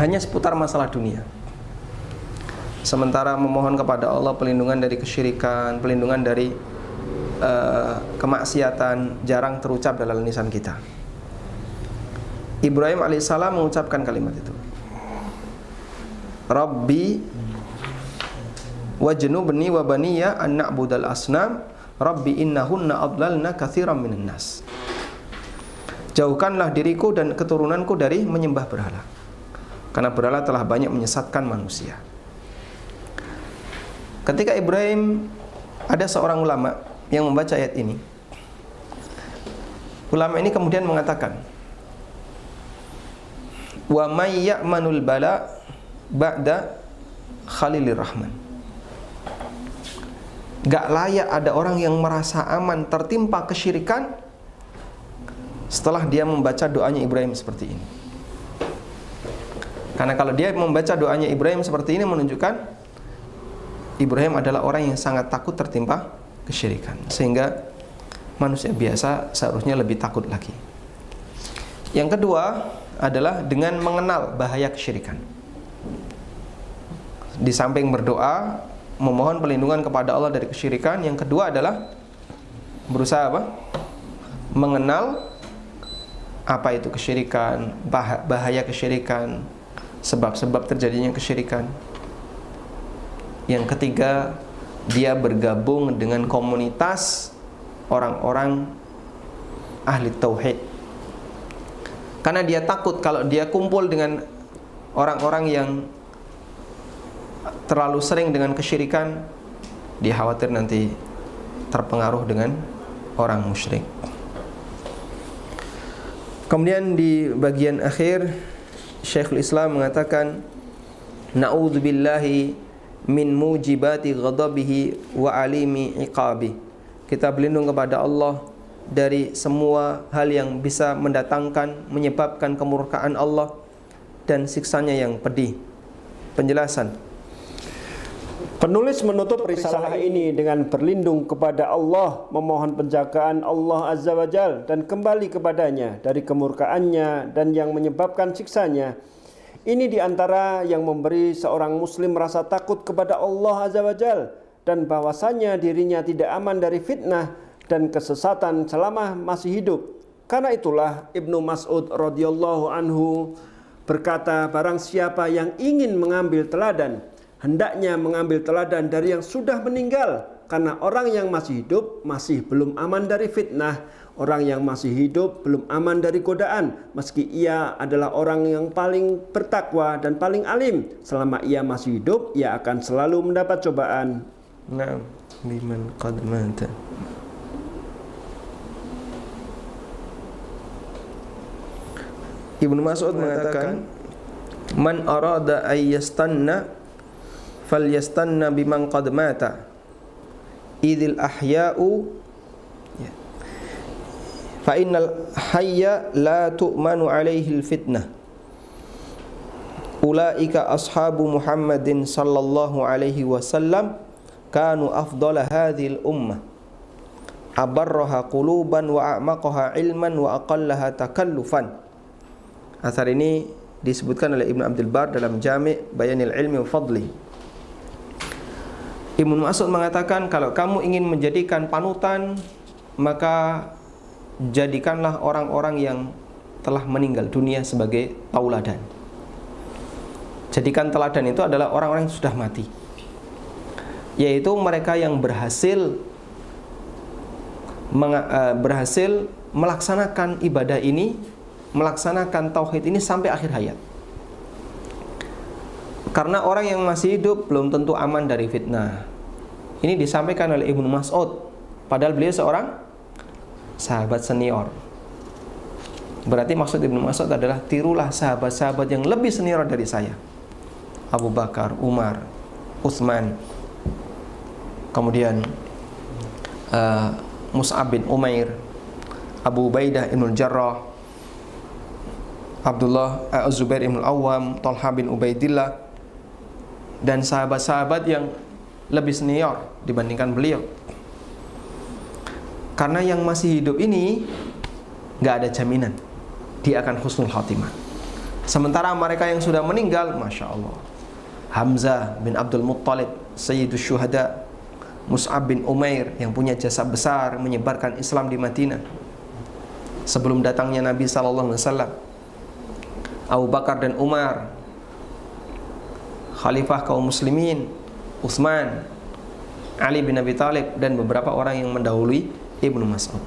hanya seputar masalah dunia. Sementara memohon kepada Allah perlindungan dari kesyirikan, perlindungan dari kemaksiatan jarang terucap dalam lisan kita. Ibrahim alaihissalam mengucapkan kalimat itu, Rabbi wajnubni wa baniya an na'budal asnam Rabbi innahunna adlalna katsiran minan nas. Jauhkanlah diriku dan keturunanku dari menyembah berhala, karena berhala telah banyak menyesatkan manusia. Ketika Ibrahim, ada seorang ulama yang membaca ayat ini. Ulama ini kemudian mengatakan, wa may ya'manul bala ba'da Khalilir Rahman. Gak layak ada orang yang merasa aman tertimpa kesyirikan setelah dia membaca doanya Ibrahim seperti ini. Karena kalau dia membaca doanya Ibrahim seperti ini menunjukkan Ibrahim adalah orang yang sangat takut tertimpa kesyirikan, sehingga manusia biasa seharusnya lebih takut lagi. Yang kedua adalah dengan mengenal bahaya kesyirikan. Di samping berdoa, memohon perlindungan kepada Allah dari kesyirikan, yang kedua adalah berusaha apa? Mengenal apa itu kesyirikan, bahaya kesyirikan, sebab-sebab terjadinya kesyirikan. Yang ketiga, dia bergabung dengan komunitas orang-orang ahli tauhid. Karena dia takut kalau dia kumpul dengan orang-orang yang terlalu sering dengan kesyirikan, dia khawatir nanti terpengaruh dengan orang musyrik. Kemudian di bagian akhir Syekhul Islam mengatakan, na'udzubillahi min mujibati ghadabihi wa alimi iqabi. Kita berlindung kepada Allah dari semua hal yang bisa mendatangkan, menyebabkan kemurkaan Allah dan siksanya yang pedih. Penjelasan. Penulis menutup risalah ini dengan berlindung kepada Allah, memohon penjagaan Allah Azza wa Jal dan kembali kepadanya dari kemurkaannya dan yang menyebabkan siksanya. Ini diantara yang memberi seorang muslim rasa takut kepada Allah Azza wa Jal dan bahwasanya dirinya tidak aman dari fitnah dan kesesatan selama masih hidup. Karena itulah Ibnu Mas'ud radhiyallahu anhu berkata, barang siapa yang ingin mengambil teladan, hendaknya mengambil teladan dari yang sudah meninggal, karena orang yang masih hidup masih belum aman dari fitnah. Orang yang masih hidup belum aman dari godaan, meski ia adalah orang yang paling bertakwa dan paling alim. Selama ia masih hidup, ia akan selalu mendapat cobaan. Naam, liman qad mata. Ibnu Mas'ud mengatakan, man arada ay yastanna falyastanna biman qad mata idil ahya'u fa innal hayya la tu'manu alaihi fitnah. ulaika ashabu Muhammadin sallallahu alaihi wasallam kanu afdala hadhil ummah abarraha quluban wa a'maqaha ilman wa aqallaha takallufan. Athar ini disebutkan oleh Ibnu Abdul Bar dalam Jami' Bayanil Ilmi wa Fadli. Ibnu Mas'ud mengatakan, kalau kamu ingin menjadikan panutan, maka jadikanlah orang-orang yang telah meninggal dunia sebagai tauladan. Jadikan teladan itu adalah orang-orang yang sudah mati, yaitu mereka yang berhasil melaksanakan ibadah ini, melaksanakan tauhid ini sampai akhir hayat. Karena orang yang masih hidup belum tentu aman dari fitnah. Ini disampaikan oleh Ibnu Mas'ud, padahal beliau seorang sahabat senior. Berarti maksud Ibnu Mas'ud adalah tirulah sahabat-sahabat yang lebih senior dari saya. Abu Bakar, Umar, Utsman, kemudian Mus'ab bin Umair, Abu Ubaidah ibn Jarrah, Zubair ibn Awam, Talha bin Ubaidillah, dan sahabat-sahabat yang lebih senior dibandingkan beliau. Karena yang masih hidup ini gak ada jaminan dia akan husnul khatimah. Sementara mereka yang sudah meninggal, Masya Allah, Hamzah bin Abdul Muttalib, Sayyidus Syuhada, Mus'ab bin Umair yang punya jasa besar menyebarkan Islam di Madinah sebelum datangnya Nabi SAW, Abu Bakar dan Umar, Khalifah kaum muslimin, Utsman, Ali bin Abi Thalib, dan beberapa orang yang mendahului Ibnu Mas'ud.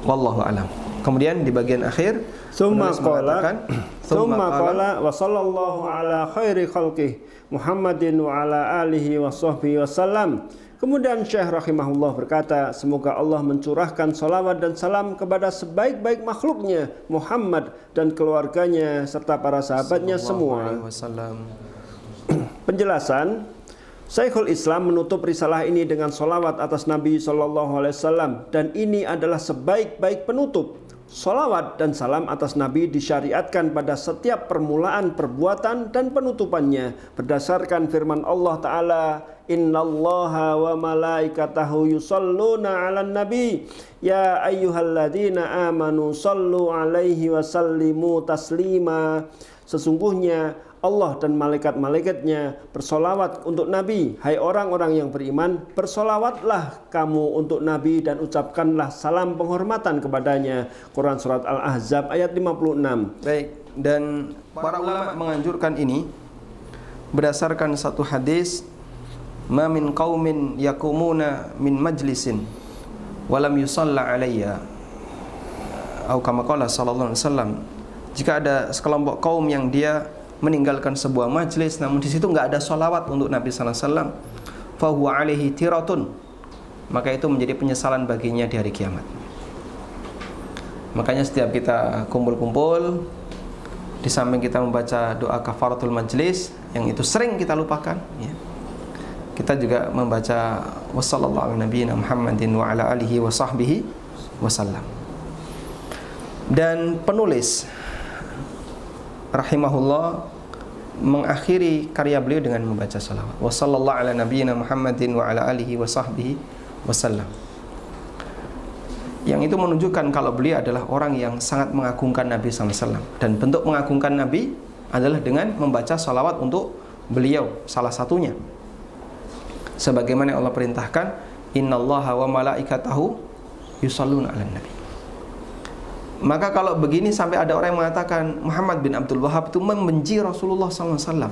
Wallahu alam. Kemudian di bagian akhir Tsumma Thumma qala wa sallallahu ala khairi khalqih Muhammadin wa ala alihi wa sahbihi wasallam. Kemudian Syekh rahimahullah berkata, semoga Allah mencurahkan salawat dan salam kepada sebaik-baik makhluknya Muhammad dan keluarganya serta para sahabatnya semua. Penjelasan, Syekhul Islam menutup risalah ini dengan salawat atas Nabi SAW, dan ini adalah sebaik-baik penutup. Salawat dan salam atas Nabi disyariatkan pada setiap permulaan perbuatan dan penutupannya berdasarkan firman Allah Ta'ala, Innallaha wa malaikatahu yusalluna 'alan nabi ya ayyuhalladzina amanu sallu 'alaihi wa sallimu taslima. Sesungguhnya Allah dan malaikat-malaikatnya bersolawat untuk Nabi. Hai orang-orang yang beriman, bersolawatlah kamu untuk Nabi dan ucapkanlah salam penghormatan kepadanya. Quran Surat Al-Ahzab ayat 56. Baik, dan para ulama menganjurkan ini berdasarkan satu hadis, ma min qaumin yakumuna min majlisin walam yusalla alayya, atau kama qala sallallahu alaihi wasallam, jika ada sekelompok kaum yang dia meninggalkan sebuah majlis namun di situ enggak ada salawat untuk Nabi sallallahu alaihi wasallam, fa huwa alaihi tiratun, maka itu menjadi penyesalan baginya di hari kiamat. Makanya setiap kita kumpul-kumpul, di samping kita membaca doa kafaratul majlis yang itu sering kita lupakan, ya, kita juga membaca wassallallahu ala nabiyina Muhammadin wa ala alihi wa sahbihi wasallam. Dan penulis rahimahullah mengakhiri karya beliau dengan membaca salawat wassallallahu ala nabiyina Muhammadin wa ala alihi wa sahbihi wasallam, yang itu menunjukkan kalau beliau adalah orang yang sangat mengagungkan Nabi SAW. Dan bentuk mengagungkan Nabi adalah dengan membaca salawat untuk beliau, salah satunya sebagaimana Allah perintahkan, innallaha wa malaikatahu yusalluna 'alan nabi. Maka kalau begini sampai ada orang yang mengatakan Muhammad bin Abdul Wahhab itu membenci Rasulullah SAW,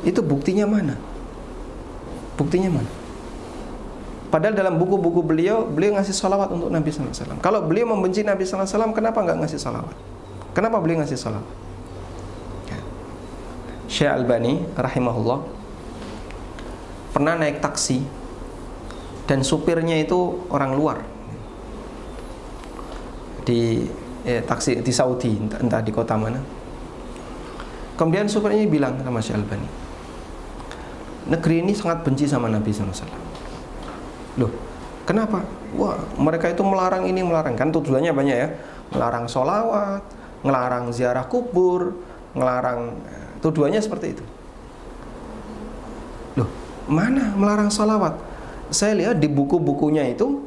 itu buktinya mana? Buktinya mana? Padahal dalam buku-buku beliau ngasih salawat untuk Nabi SAW. Kalau beliau membenci Nabi SAW, kenapa nggak ngasih salawat? Kenapa beliau ngasih salawat? Ya. Syekh Albani rahimahullah pernah naik taksi dan supirnya itu orang luar, di taksi di Saudi, entah di kota mana. Kemudian supirnya bilang sama Syekh Albani, negeri ini sangat benci sama Nabi SAW. Loh, kenapa? Wah, mereka itu melarang ini, melarang, kan tujuannya banyak ya, melarang sholawat, ngelarang ziarah kubur, ngelarang, tuduhannya seperti itu. Loh, mana melarang sholawat? Saya lihat di buku-bukunya itu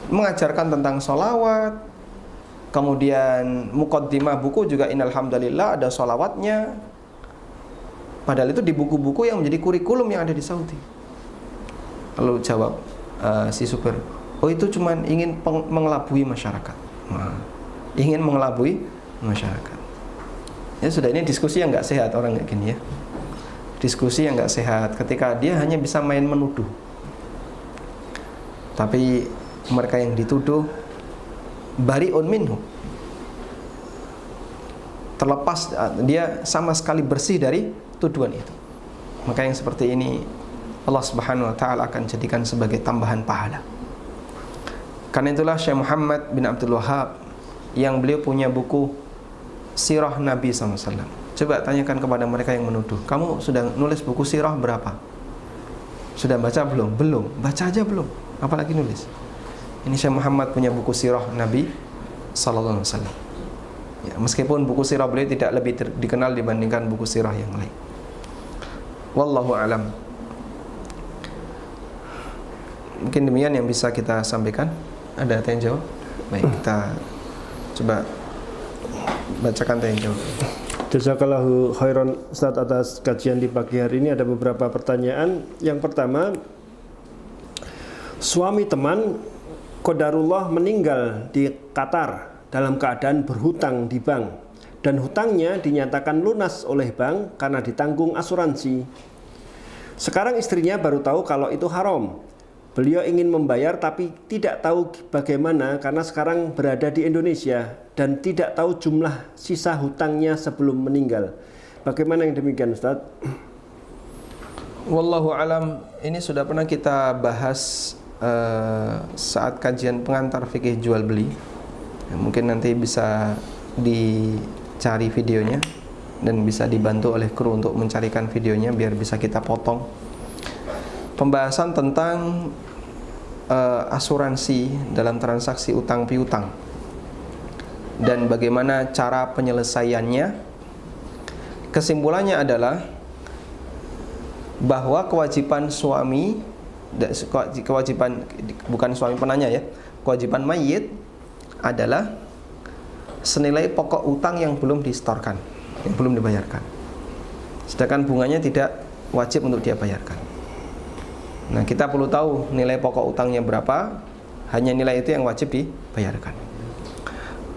mengajarkan tentang sholawat. Kemudian muqaddimah buku juga innal hamdalillah ada sholawatnya. Padahal itu di buku-buku yang menjadi kurikulum yang ada di Saudi. Lalu jawab si supir, oh itu cuman ingin mengelabui masyarakat. Ingin mengelabui masyarakat. Ya sudah, ini diskusi yang nggak sehat orang kayak gini ya. Diskusi yang nggak sehat ketika dia hanya bisa main menuduh. Tapi mereka yang dituduh bari'un minhu, terlepas, dia sama sekali bersih dari tuduhan itu. Maka yang seperti ini Allah Subhanahu wa taala akan jadikan sebagai tambahan pahala. Karena itulah Syekh Muhammad bin Abdul Wahhab yang beliau punya buku Sirah Nabi SAW. Coba tanyakan kepada mereka yang menuduh, kamu sudah nulis buku sirah berapa? Sudah baca belum? Belum. Baca aja belum, apalagi nulis. Ini Syekh Muhammad punya buku sirah Nabi sallallahu alaihi wasallam. Ya, meskipun buku sirah beliau tidak lebih dikenal dibandingkan buku sirah yang lain. Wallahu alam. Mungkin demikian yang bisa kita sampaikan. Ada tanya jawab? Baik, kita coba bacakan tanya jawab. Jazakallahu khairan Ustaz atas kajian di pagi hari ini. Ada beberapa pertanyaan. Yang pertama, suami teman qadarullah meninggal di Qatar dalam keadaan berhutang di bank dan hutangnya dinyatakan lunas oleh bank karena ditanggung asuransi. Sekarang istrinya baru tahu kalau itu haram. Beliau ingin membayar tapi tidak tahu bagaimana karena sekarang berada di Indonesia dan tidak tahu jumlah sisa hutangnya sebelum meninggal. Bagaimana yang demikian, Ustaz? Wallahu alam, ini sudah pernah kita bahas saat kajian pengantar fikih jual beli. Ya, mungkin nanti bisa dicari videonya dan bisa dibantu oleh kru untuk mencarikan videonya biar bisa kita potong. Pembahasan tentang asuransi dalam transaksi utang piutang dan bagaimana cara penyelesaiannya. Kesimpulannya adalah bahwa kewajiban suami, kewajiban bukan suami penanya ya, kewajiban mayit adalah senilai pokok utang yang belum disetorkan, yang belum dibayarkan. Sedangkan bunganya tidak wajib untuk dia bayarkan. Nah, kita perlu tahu nilai pokok utangnya berapa. Hanya nilai itu yang wajib dibayarkan.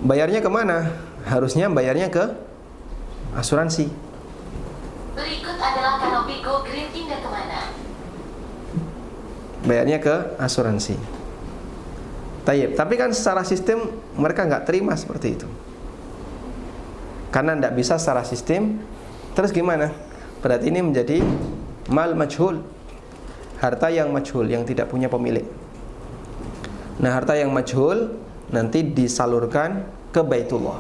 Bayarnya kemana? Harusnya bayarnya ke asuransi. Berikut adalah Kanopigo Green pindah kemana? Bayarnya ke asuransi. Tayyib. Tapi kan secara sistem mereka nggak terima seperti itu. Karena tidak bisa secara sistem. Terus gimana? Berarti ini menjadi mal majhul, harta yang majhul, yang tidak punya pemilik. Nah, harta yang majhul nanti disalurkan ke Baitullah.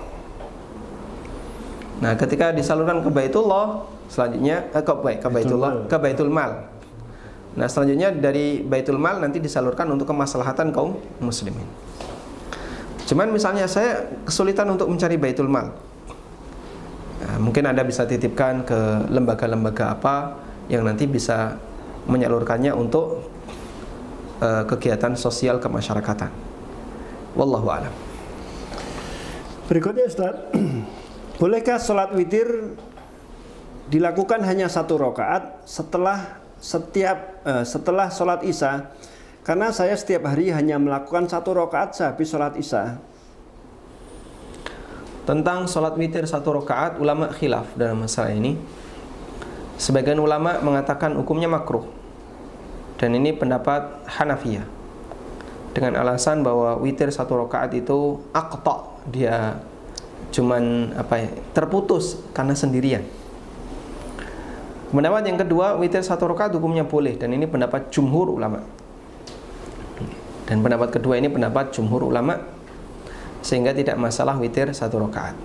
Nah, ketika disalurkan ke Baitullah, selanjutnya ke Baitul Mal. Nah, selanjutnya dari Baitul Mal nanti disalurkan untuk kemaslahatan kaum muslimin. Cuman misalnya saya kesulitan untuk mencari Baitul Mal. Nah, mungkin Anda bisa titipkan ke lembaga-lembaga apa yang nanti bisa menyalurkannya untuk kegiatan sosial kemasyarakatan. Wallahu a'lam. Berikutnya, Ustaz, bolehkah sholat witir dilakukan hanya 1 rakaat setelah sholat isya? Karena saya setiap hari hanya melakukan 1 rakaat sehabis sholat isya. Tentang sholat witir 1 rakaat, ulama khilaf dalam masalah ini. Sebagian ulama mengatakan hukumnya makruh, dan ini pendapat Hanafiyah, dengan alasan bahwa witir 1 rakaat itu aqta, dia cuman terputus karena sendirian. Pendapat yang kedua, witir 1 rakaat hukumnya boleh, dan ini pendapat jumhur ulama. Dan pendapat kedua ini pendapat jumhur ulama, sehingga tidak masalah witir 1 rakaat.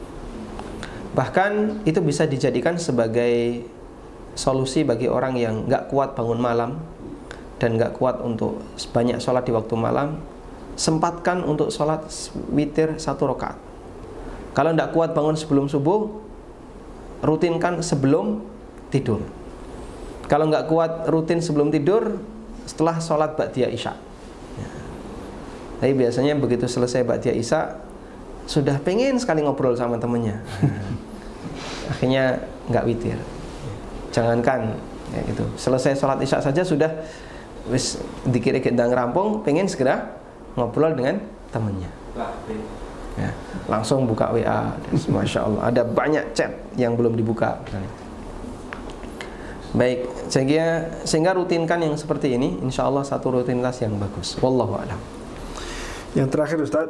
Bahkan itu bisa dijadikan sebagai solusi bagi orang yang nggak kuat bangun malam dan nggak kuat untuk banyak sholat di waktu malam. Sempatkan untuk sholat witir 1 rakaat. Kalau tidak kuat bangun sebelum subuh, rutinkan sebelum tidur. Kalau nggak kuat rutin sebelum tidur, setelah sholat ba'diyah isya. Tapi biasanya begitu selesai ba'diyah isya, sudah pengen sekali ngobrol sama temennya. Akhirnya nggak witir. Jangankan ya gitu. Selesai sholat isya saja sudah wis dikira kita ngerampung, pengen segera ngobrol dengan temennya. Ya, langsung buka WA. Masya Allah, ada banyak chat yang belum dibuka. Baik, sehingga rutinkan yang seperti ini, insya Allah satu rutinitas yang bagus. Wallahu a'lam. Yang terakhir Ustaz,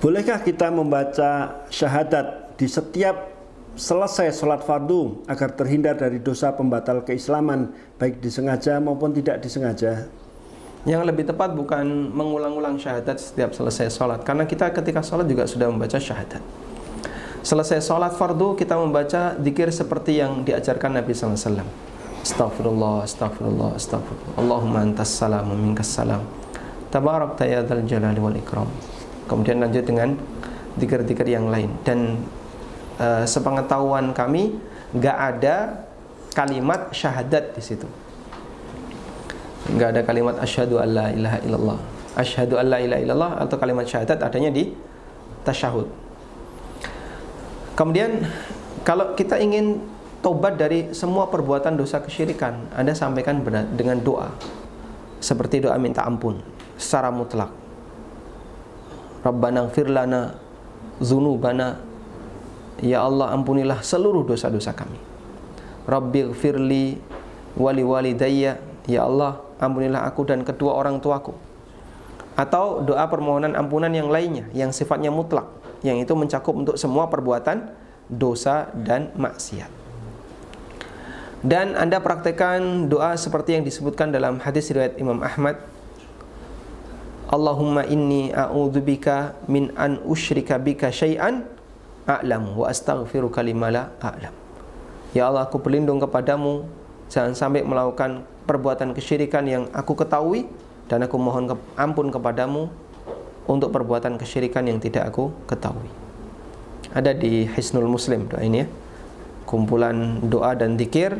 bolehkah kita membaca syahadat di setiap selesai sholat fardu agar terhindar dari dosa pembatal keislaman, baik disengaja maupun tidak disengaja? Yang lebih tepat bukan mengulang-ulang syahadat setiap selesai sholat, karena kita ketika sholat juga sudah membaca syahadat. Selesai sholat fardu kita membaca zikir seperti yang diajarkan Nabi SAW. Astaghfirullah, astaghfirullah, astaghfirullah. Allahumma antas salam wa minkas salam. Tabarakta ya dzal jalali wal ikram. Kemudian lanjut dengan zikir-zikir yang lain. Dan sepengetahuan kami nggak ada kalimat syahadat di situ. Nggak ada kalimat asyhadu alla ilaha illallah. Asyhadu alla ilaha illallah atau kalimat syahadat adanya di tasyahud. Kemudian kalau kita ingin tobat dari semua perbuatan dosa kesyirikan, Anda sampaikan dengan doa. Seperti doa minta ampun secara mutlak. Rabbana ighfir lana dzunubana. Ya Allah, ampunilah seluruh dosa-dosa kami. Rabbi ighfirli wali walidayya. Ya Allah, ampunilah aku dan kedua orang tuaku. Atau doa permohonan ampunan yang lainnya yang sifatnya mutlak, yang itu mencakup untuk semua perbuatan dosa dan maksiat. Dan Anda praktekkan doa seperti yang disebutkan dalam hadis riwayat Imam Ahmad. Allahumma inni a'udzubika min an usyrika bika syai'an a'lam wa astaghfiruka lima la a'lam. Ya Allah, aku berlindung kepadamu jangan sampai melakukan perbuatan kesyirikan yang aku ketahui, dan aku mohon ampun kepadamu untuk perbuatan kesyirikan yang tidak aku ketahui. Ada di Hisnul Muslim doa ini ya. Kumpulan doa dan zikir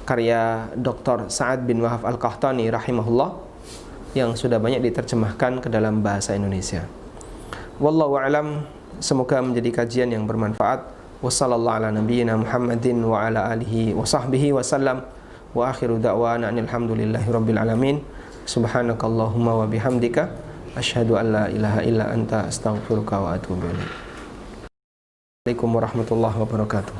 karya Dr. Sa'ad bin Wahab Al-Qahtani rahimahullah yang sudah banyak diterjemahkan ke dalam bahasa Indonesia. Wallahu a'lam, semoga menjadi kajian yang bermanfaat. Wassallallahu ala nabiyyina Muhammadin wa ala alihi wa sahbihi wasallam. Wa akhiru da'wana alhamdulillahi rabbil alamin. Subhanakallahumma wa bihamdika asyhadu an la ilaha illa anta astaghfiruka wa atubu ilaik. Assalamualaikum warahmatullahi wabarakatuh.